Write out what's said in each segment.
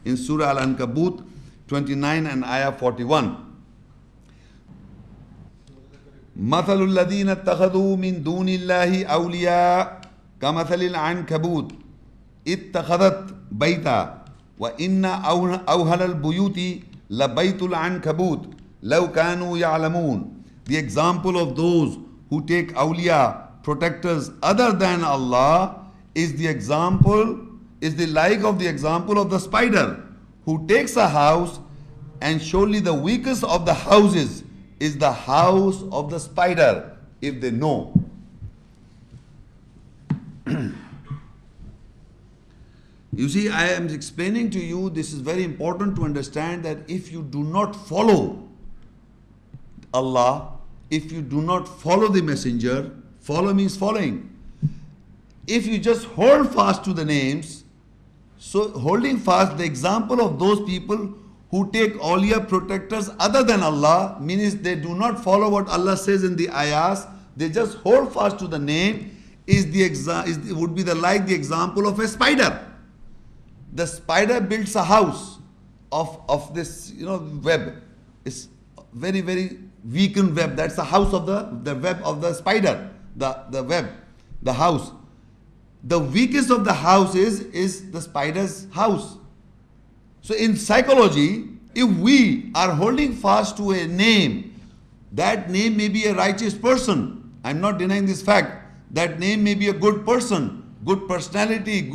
in Surah Al-Ankaboot 29 and ayah 41. مثل الذين اتخذوا من دون الله أولياء كمثل العنكبوت اتخذت بيتا وإن أوهن البيوت لبيت العنكبوت لو كانوا يعلمون. The example of those who take awliya, protectors other than Allah, is the like of the example of the spider who takes a house, and surely the weakest of the houses is the house of the spider, if they know. You see, I am explaining to you, this is very important to understand, that if you do not follow Allah, if you do not follow the messenger, follow means following. If you just hold fast to the names, so holding fast, the example of those people who take awliya, protectors other than Allah, means they do not follow what Allah says in the ayahs, they just hold fast to the name, would be like the example of a spider. The spider builds a house of this web. It's very, very weakened web. That's the house of the web of the spider, the web, the house. The weakest of the house is the spider's house. So in psychology, if we are holding fast to a name, that name may be a righteous person. I'm not denying this fact. That name may be a good person, good personality,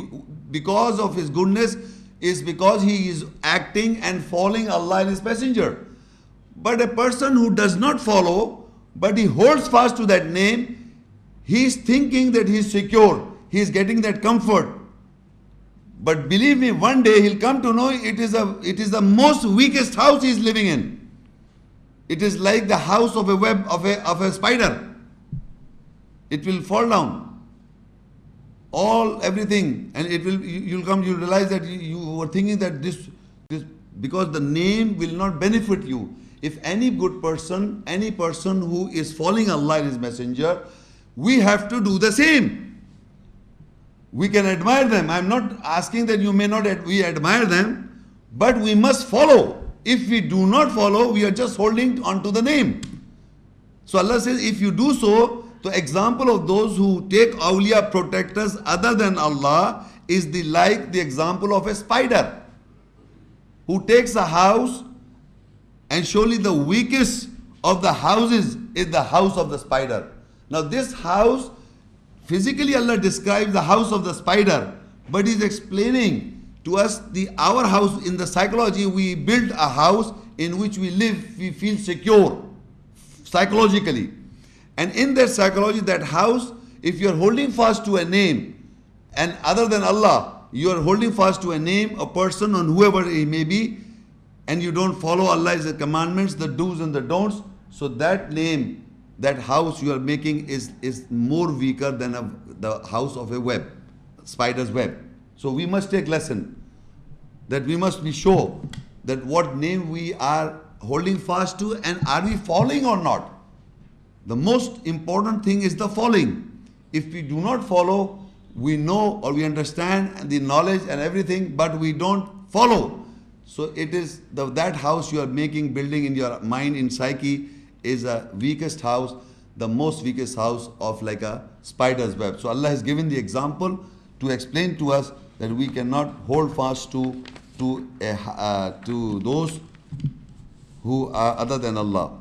because of his goodness, is because he is acting and following Allah and His Messenger. But a person who does not follow, but he holds fast to that name, he is thinking that he is secure, he is getting that comfort. But believe me, one day he'll come to know it is the most weakest house he is living in. It is like the house of a web of a spider. It will fall down. Everything, and you'll realize that you were thinking that this because the name will not benefit you. If any good person, any person who is following Allah and His Messenger, we have to do the same. We can admire them. I'm not asking that we admire them, but we must follow. If we do not follow, we are just holding on to the name. So Allah says, if you do so, the example of those who take awliya, protectors other than Allah, is like the example of a spider who takes a house, and surely the weakest of the houses is the house of the spider. Now this house, physically Allah describes the house of the spider, but He's explaining to us our house. In the psychology, we build a house in which we live, we feel secure psychologically. And in that psychology, that house, if you are holding fast to a name, and other than Allah, you are holding fast to a name, a person, and whoever he may be, and you don't follow Allah's commandments, the do's and the don'ts, so that name, that house you are making is more weaker than the house of a web, spider's web. So we must take lesson, that we must be sure that what name we are holding fast to, and are we following or not. The most important thing is the following. If we do not follow, we know or we understand the knowledge and everything, but we don't follow. So it is that house you are building in your mind, in psyche, is a weakest house, the most weakest house of like a spider's web. So Allah has given the example to explain to us that we cannot hold fast to those who are other than Allah.